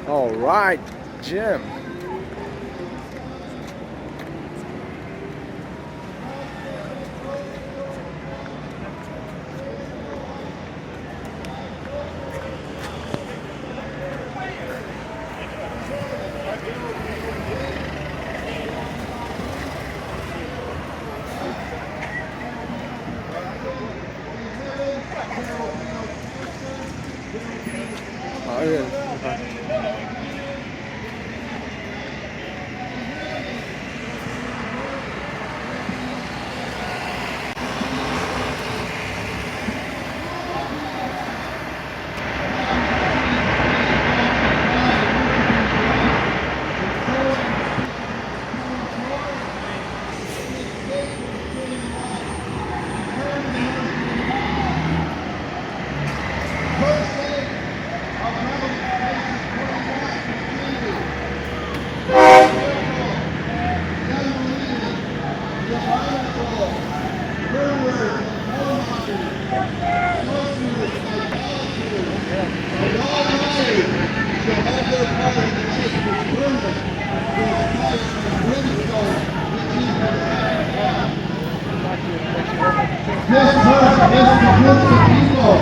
All right, Jim. Oh, yeah. This verse is the group of people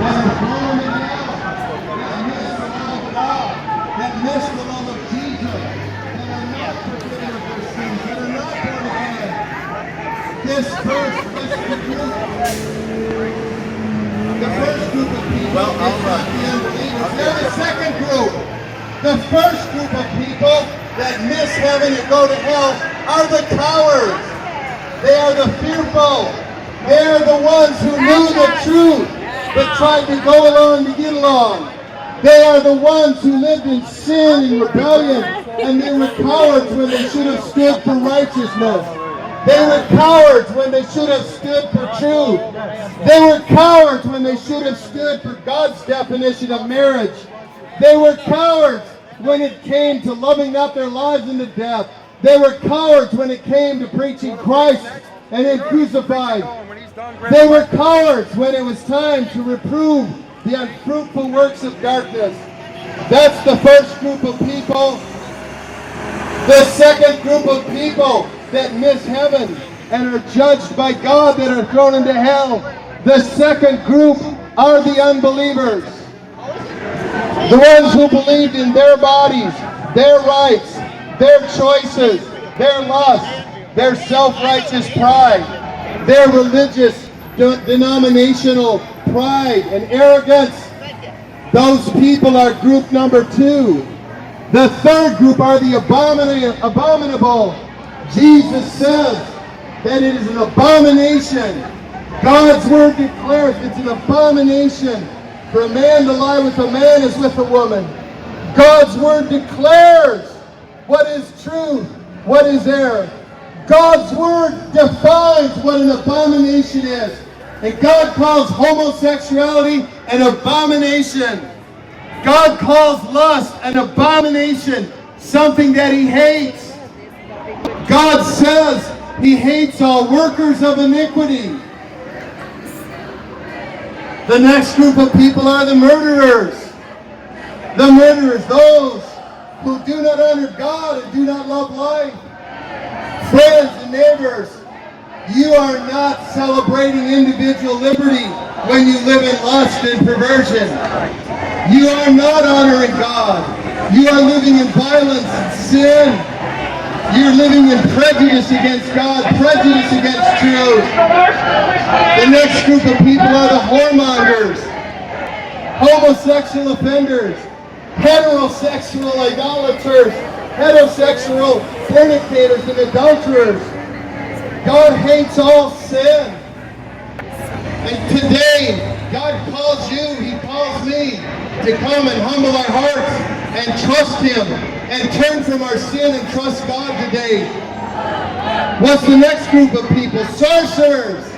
that are born in hell, that miss the love of God, that miss the love of Jesus, that are not forgiven of their sins, that are not born again. This verse is the group. The first group of people is not the unbelievers. They're the second group. The first group of people that miss heaven and go to hell are the cowards. They are the fearful. They are the ones who knew the truth but tried to go along to get along. They are the ones who lived in sin and rebellion, and they were cowards when they should have stood for righteousness. They were cowards when they should have stood for truth. They were cowards when they should have stood for God's definition of marriage. They were cowards when it came to loving not their lives into death. They were cowards when it came to preaching Christ and Him crucified. They were cowards when it was time to reprove the unfruitful works of darkness. That's the first group of people. The second group of people that miss heaven and are judged by God, that are thrown into hell. The second group are the unbelievers. The ones who believed in their bodies, their rights, their choices, their lust, their self-righteous pride, their religious denominational pride and arrogance. Those people are group number two. The third group are the abominable. Jesus says that it is an abomination. God's word declares it's an abomination for a man to lie with a man as with a woman. God's word declares what is truth, what is error. God's word defines what an abomination is. And God calls homosexuality an abomination. God calls lust an abomination, something that He hates. God says He hates all workers of iniquity. The next group of people are the murderers. The murderers, those who do not honor God and do not love life. Friends and neighbors, you are not celebrating individual liberty when you live in lust and perversion. You are not honoring God. You are living in violence and sin. You're living in prejudice against God, prejudice against truth. The next group of people are the whoremongers, homosexual offenders, heterosexual idolaters, heterosexual fornicators and adulterers. God hates all sin. And today, God calls you, He calls me to come and humble our hearts and trust Him and turn from our sin and trust God today. What's the next group of people? Sorcerers.